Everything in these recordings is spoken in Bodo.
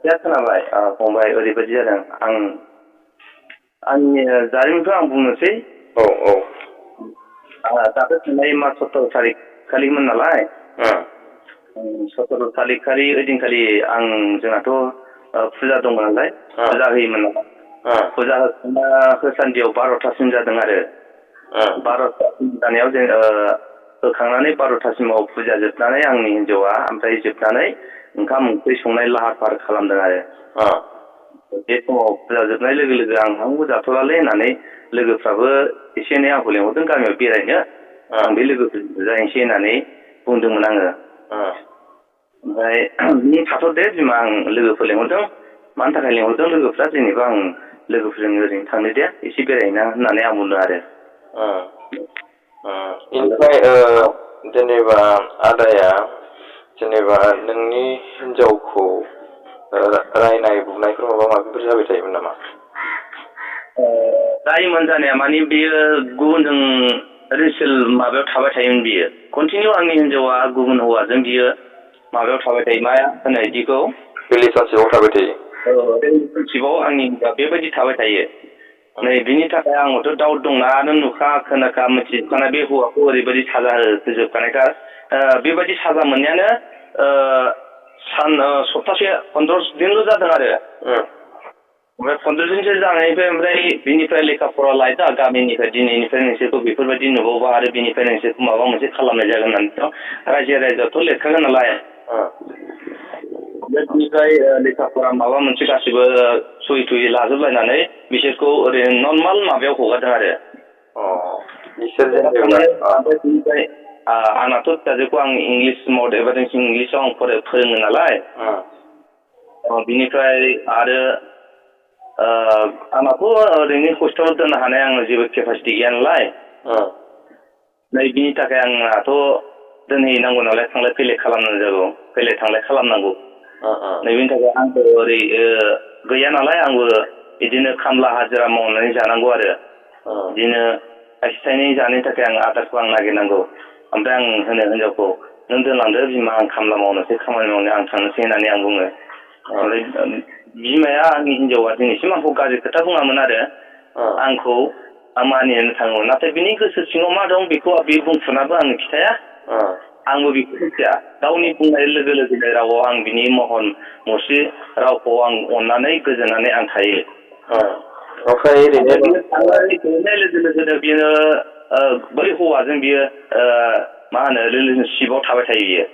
खोथाया खोनाबाय फंबाय ओरैबायदि जादों आंनि जारिमिनखौ आं बुंनोसै। औ औ। दाथ' थांनाय मार्च 17 थारिख खालिमोन नालाय 17 थारिख खालि ओइदिनखालि जोंनाथ' फुजा दंमोन नालाय फुजा होयोमोन नालाय फुजा होसान्दियाव 12थासिम जादों आरो 12थासिम जानायाव जों होखांनानै 12थासिमाव फुजा जोबनानै आंनि हिन्जावा ओमफ्राय जोबनानै ओंखाम ओंख्रि संनाय लाहार फाहार खालामदों आरो बे समाव फुजा जोबनाय लोगो लोगो आं ओंखामखौ जाथ'लालै होननानै लोगोफ्राबो एसे एनै आंखौ लेंहरदों गामियाव बेरायनो आं बे लोगोफोरजों जाहैनोसै होननानै बुंदोंमोन आङो। ओमफ्राय नों थाथ' दे बिमा आं लोगोफोर लेंहरदों मानि थाखाय लेंहरदों लोगोफ्रा जेनेबा आं लोगोफोरजों ओरैनो थांनो दे एसे बेरायहैना होननानै आं बुंदों आरो। बेनिफ्राय जेनेबा आदाया जेनेबा नोंनि हिन्जावखौ रायनाय बुनायफोर माबा माबिफोर जाबाय थायोमोन नामा? जायोमोन जानाया माने बियो गुबुनजों रिलेसन माबायाव थाबाय थायोमोन बियो कन्टिनिउ आंनि हिन्जावा गुबुन हौवाजों बियो माबायाव थाबाय थायो मा होनो बिदिखौ रिलेसनशिपआव थाबाय थायो। रिलेसनशिपआव आंनि बेबायदि थाबाय थायो। नै बिनि थाखाय आंबोथ' डाउट दंना नों नुखा खोनाखा मिथिजोबखानाय बे हौवाखौ ओरैबायदि साजा होजोबखानायखा बेबायदि साजा मोननायानो सप्तासे 15 दिनल' जादों आरो ओमफ्राय 15 दिनसो जानायनिफ्राय ओमफ्राय बिनिफ्राय लेखा फरा लायदा गामिनिफ्राय दिनैनिफ्राय नोंसोरखौ बेफोरबायदि नुबावबा आरो बिनिफ्राय नोंसोरखौ माबा मोनसे खालामनाय जागोन होननानैथ' रायजोआथ' लिरखागोन नालाय बिनिफ्राय लेखा फरा माबा मोनसे गासिबो सहि थुहि लाजोबलायनानै बिसोरखौ ओरैनो नर्माल माबायाव हगारदों आरो बिनिफ्राय आंनाथ' फिसाजोखौ आं इंलिस मड एभारेन्स इंलिसाव आं फोरोङो नालाय बिनिफ्राय आरो आंनाथ' ओरैनो हस्टेलाव दोननो हानाय आंनाव जेबो केपासिटि गैया नालाय नै बिनि थाखाय आंनाथ' दोनहैनांगौ नालाय थांलाय फैलाय खालामनांगौ फैलाय थांलाय खालामनांगौ नैबेनि थाखाय आंबो ओरै गैया नालाय आंबो बिदिनो खामला हाजिरा मावनानै जानांगौ आरो बिदिनो थाइसे थाइनै जानायनि थाखाय आं आदारखौ आं नागिरनांगौ ओमफ्राय आं होनो हिन्जावखौ नों दोनलांदो बिमा आं खामला मावनोसै खामानि मावनो आं थांनोसै होननानै आं बुङो ओमफ्राय बिमाया आंनि हिन्जावा दिनैसिम आंखौ गाज्रि खोथा बुङामोन आरो आंखौ मानिनानै थाङोमोन नाथाय बिनि गोसो सिङाव मा दं बेखौ बे बुंफुनाबो आंनो खिथाया आंबो बेखौ मिथिया गावनि बुंनाय लोगो लोगोनो रावाव आं बिनि महन मुस्रि रावखौ आं अननानै गोजोननानै आं थायो ओमफ्राय ओरैनो लोगो लोगोनो बियो बै हौवाजों बियो मा होनो रिलेसनशिपआव थाबाय थायो बियो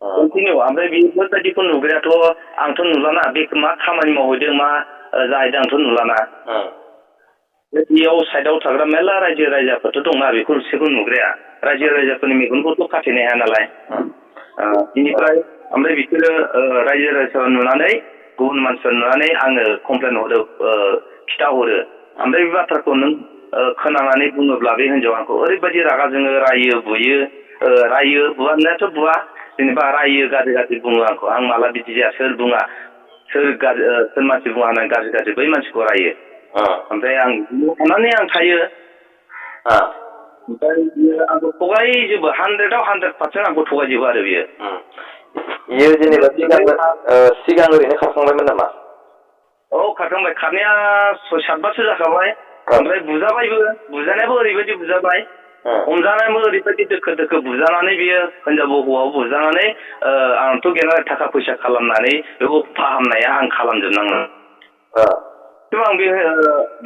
कन्टिनिउ ओमफ्राय बेफोरबायदिखौ नुग्रायाथ' आंथ' नुलाना बे मा खामानि मावहैदों मा जाहैदों आंथ' नुलाना बेयाव साइडआव थाग्रा मेरला रायजो राजाफोरथ' दंना बेखौ बिसोरखौ नुग्राया रायजो राजाफोरनि मेगनखौथ' खाथेनो हाया नालाय बिनिफ्राय ओमफ्राय बिसोरो रायजो राजाफोर नुनानै गुबुन मानसिफोर नुनानै आंनो कमप्लेन हरो खिथाहरो ओमफ्राय बे बाथ्राखौ नों खोनानानै बुङोब्ला बे हिन्जावा आंखौ ओरैबायदि रागा जोङो रायो बुयो रायो बुवानायाथ' बुवा जेनेबा रायो गाज्रि बुङो आंखौ आं माला बिदि जाया सोर बुङा सोर मानसि बुङा होननानै गाज्रि बै मानसिखौ रायो ओमफ्राय आं अननानै आं थायो ओमफ्राय बियो आंखौ थगायजोबो 100आव 100% आंखौ थगायजोबो आरो बियो जेनेबा सिगां ओरैनो खारखांबायमोन नामा? औ खारखांबाय खारनाया 6-7 बारसो जाखाबाय ओमफ्राय बुजानायाबो ओरैबायदि बुजाबाय हमजानायाबो ओरैबायदि दोखो बुजानानै बियो हिन्जावबो हौवाबो बुजानानै आंथ' गैया थाखा फैसा खालामनानै बेखौ फाहामनाया आं खालामजोबनाङो आं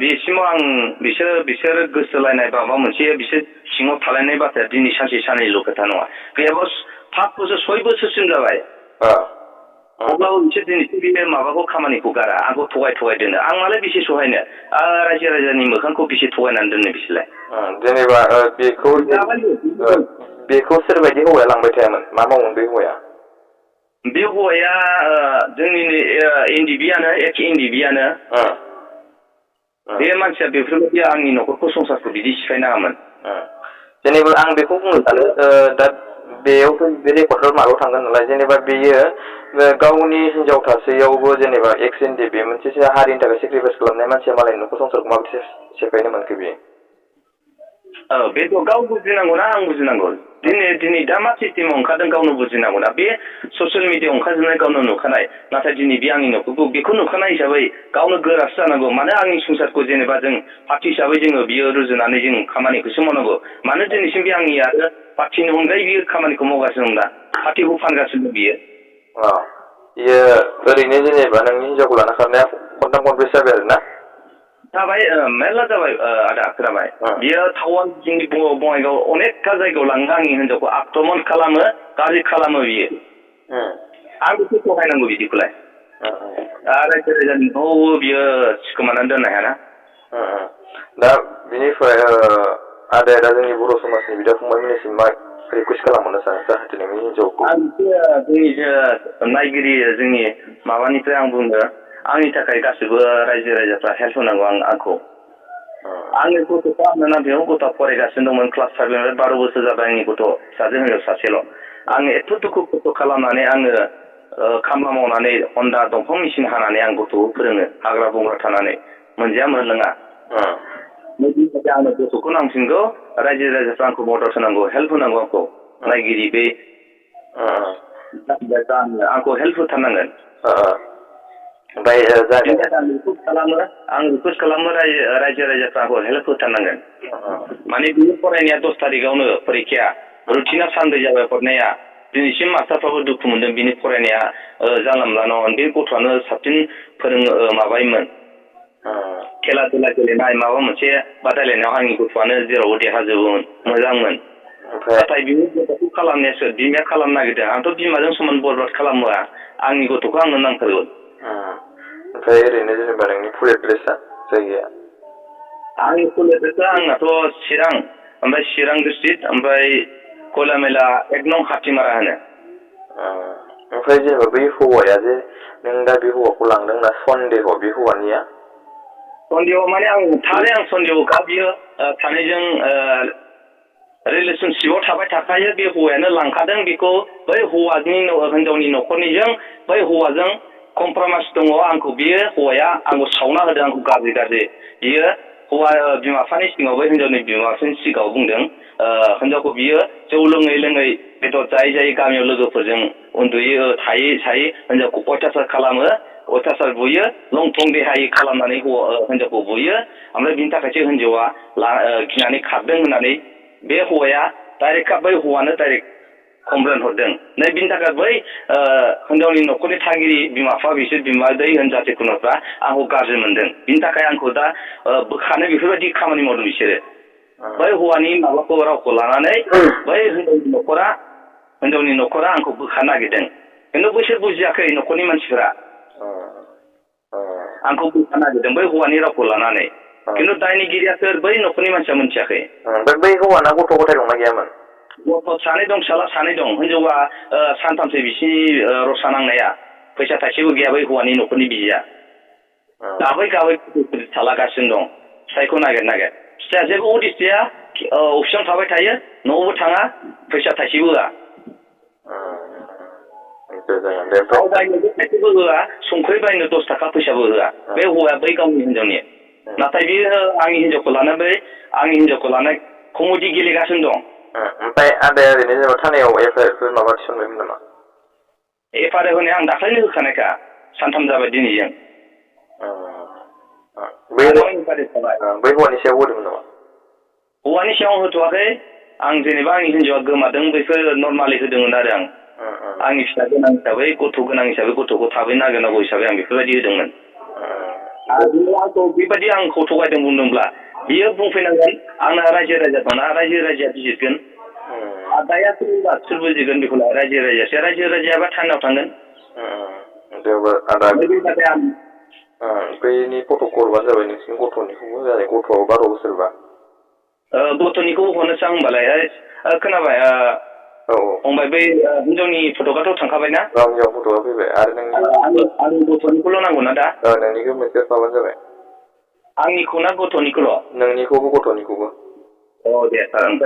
बेसिमाव आं बिसोर गोसोलायनाय माबा मोनसे बिसोर सिङाव थालायनाय बाथ्राया दिनै सानसे साननैल' खोथा नङा गैयाबा 5 बोसोर 6 बोसोरसिम जाबाय अब्लाबो बिसोर दिनैसिम बे माबाखौ खामानिखौ गारा आंखौ थगाय दोनो आं मालाय बेसे सहायनो रायजो राजानि मोखांखौ बेसे थगायनानै दोननो बिसोरलाय जेनेबा बेखौ सोरबायदि हौवाया लांबाय थायामोन मा मावोमोन बे हौवाया बे हौवाया जोंनिनो एनडिबिआनो एनडिबिआनो बे मानसिया बेफोरबायदि आंनि न'खरखौ संसारखौ बिदि सिफायनाङामोन जेनेबा आं बेखौ बुंनो सानो दा बेयावथ' बे रेकर्डआव माबायाव थांगोन नालाय जेनेबा बेयो गावनि हिन्जाव थासेयावबो जेनेबा एक्स एनडिबि मोनसे हारिनि थाखाय सेक्रिफाइस खालामनाय मानसिया मालायनि न'खर संसारखौ माबायदि सेफायनो मोनखो बेयो बेथ' गाव बुजिनांगौना आं बुजिनांगौ दिनै दा मा सिस्टेमाव ओंखारदों गावनो बुजिनांगौना बे ससियेल मिडियाआव ओंखारजोबनाय गावनो नुखानाय नाथाय दिनै बे आंनि न'खरखौ बेखौ नुखानाय हिसाबै गावनो गोरासो जानांगौ मानो आंनि संसारखौ जेनेबा जों पार्टि हिसाबै जोङो बियो रुजुनानै जों खामानिखौसो मावनांगौ मानो दिनैसिम बे आंनि आरो पार्टिनि अनगायै बियो खामानिखौ मावगासिनो दं दा पार्टिखौ फानगासिनो दं बियो बियो ओरैनो जेनेबा नोंनि हिनजावखौ लाना खारनाया खनथाम खनब्रैसो जाबाय आरो ना जाबाय मेरला जाबाय आदा खोनाबाय बियो टाउन जोंनि बङाइगाव अनेकथा जायगायाव लाङो आंनि हिनजावखौ आक्रमन खालामो गाज्रि खालामो बियो आं बेखौ सहायनांगौ बिदिखौलाय रायजो राजानि न'आवबो बियो सिखोमानानै दोननो हायाना दा बिनिफ्राय आदाया दा जोंनि बर' समाजनि बिदा फंबायमोननिसिम मा रिकुवेस्ट खालामहरनो सानो जाहाथे नोंनि हिनजावखौ आं जोंनि नायगिरि जोंनि माबानिफ्राय आं बुङो आंनि थाखाय गासिबो रायजो राजाफ्रा हेल्प होनांगौ आंखौ आंनि गथ'खौ आंनो नांगौ गथ'आ फरायगासिनो दंमोन क्लास 5 12 बोसोर जाबाय आंनि गथ' फिसाजो हिनजाव सासेल' आङो एथ' दुखु खस्थ' खालामनानै आङो खामला मावनानै हन्दा दंफां मेसिन हानानै आं गथ'खौ फोरोङो हाग्रा बंग्रा थानानै मोनजाया मोनलोङा बेनि थाखाय आंनो गथ'खौ नांफिनगौ रायजो राजाफ्रा आंखौ मदद होनांगौ हेल्प होनांगौ आंखौ नायगिरि बे आंखौ हेल्प होथारनांगोन ओमफ्राय आं रिकुवेस्ट खालामो रायजो राजाफ्रा आंखौ हेल्प होथारनांगोन माने बिनि फरायनाया 10 थारिखआवनो परिखाया रुटिना सानब्रै जाबाय हरनाया दिनैसिम मास्टारफ्राबो दुखु मोनदों बिनि फरायनाया जानला मोनला नङा बे गथ'आनो साबसिन माबायोमोन खेला दुला गेलेनाय माबा मोनसे बादायलायनायाव आंनि गथ'आनो जेरावबो देरहाजोबोमोन मोजांमोन नाथाय बिनि गथ'खौ खालामनाया सोर बिमाया खालामनो नागिरदों आंथ' बिमाजों समान बरबाद खालामोआ आंनि गथ'खौ आंनो नांथारगौ ओमफ्राय ओरैनो जेनेबा नोंनि फुल एड्रेसा जायगाया आंनि फुल एड्रेसा आंनाथ' चिरां ओमफ्राय चिरां डिस्ट्रिक्ट ओमफ्राय खयलामेला 1 नं हाथिमारा होनो ओमफ्राय जेनेबा बै हौवाया जे नों दा बे हौवाखौ लांदों ना सन्देह बे हौवानिया सन्देह माने आं सन्देहखा बियो सानैजों रिलेसनशिपआव थाबाय थाखायो बे हौवायानो लांखादों बेखौ बै हौवानि हिनजावनि न'खरनिजों बै हौवाजों कमप्रमाइस दङ आंखौ बियो हौवाया आंखौ सावना होदों आंखौ गाज्रि बियो हौवा बिमा बिफानि सिगाङाव बै हिनजावनि बिमा बिफानि सिगाङाव बुंदों हिनजावखौ बियो जौ लोङै बेदर जायै गामियाव लोगोफोरजों उन्दुयो थायै हिनजावखौ अयथासार खालामो अयथासार बुयो लं थं देहायै खालामनानै हिनजावखौ बुयो ओमफ्राय बिनि थाखायसो हिनजावा गिनानै खारदों होननानै बे हौवाया डाइरेक्ट बै हौवानो डाइरेक्ट कमप्लेन हरदों नै बिनि थाखाय बै हिनजावनि न'खरनि थागिरि बिमा बिफा बिसोर बिमा दै जाथि खुरमाफ्रा आंखौ गाज्रि मोनदों बिनि थाखाय आंखौ दा बोखानो बेफोरबायदि खामानि मावदों बिसोरो बै हौवानि माबाखौ रावखौ लानानै बै हिनजावनि न'खरा आंखौ बोखानो नागिरदों खिन्थु बैसोर बुजियाखै न'खरनि मानसिफोरा आंखौ बोखानो नागिरदों बै हौवानि रावखौ लानानै खिन्थु दायनिगिरिया सोर बै न'खरनि मानसिया मिथियाखै बै हौवाना गथ' गथाय दंना गैयामोन गथ' सानै दं फिसाला सानै दं हिनजावा सानथामसो बिसिनि रसा नांनाया फैसा थाइसेबो गैया बै हौवानि न'खरनि बिजिया गाबै थालागासिनो दं फिसायखौ नागिर फिसाया जेबो उदिस गैया अफिसाव थाबाय थायो न'आवबो थाङा फैसा थाइसेबो होआ थाइसेबो होआ संख्रि बायनो 10 थाखा फैसाबो होआ बे हौवाया बै गावनि हिनजावनि नाथाय बियो आंनि हिनजावखौ लानानै कमेडि गेलेगासिनो दं ओमफ्राय आदाया ओरैनो जेनेबा थानायाव एफआइआरफोर माबा थिसनबायमोन नामा एफआइआर होनाया आं दाख्लैनो होखानायखा सानथाम जाबाय दिनैजों बै हौवानि सायाव होदोंमोन नामा हौवानि सायाव होथ'वाखै आं जेनेबा आंनि हिनजावा गोमादों बेफोर नर्मालि होदोंमोन आरो आंनि फिसा गोनां हिसाबै गथ' गोनां हिसाबै गथ'खौ थाबै नागिरनांगौ हिसाबै आं बेफोरबायदि होदोंमोन आंखौ बेबायदि आंखौ थगायदों बुंदोंब्ला बियो बुंफैनांगोन आंना रायजो राजा दंना रायजो राजाया बिजिरगोन दाया सोर बुजिगोन बेखौलाय रायजो राजायाबा थानायाव थांगोन बैनि फट'खौ हरबानो जाबाय नोंसिनि गथ'निखौबो जानाय गथ'आ 12 बोसोरबा गथ'निखौबो हरनोसै आं होनबालाय खोनाबाय फंबाय बै हिनजावनि फट'आथ' थांखाबाय ना हिनजाव फट'आ फैबाय आरो आंनि गथ'निखौल' नांगौ ना दा नोंनिखौ मेसेज माबानो जाबाय आंनिखौ ना गथ'निखौल' नोंनिखौबो गथ'निखौबो दे सार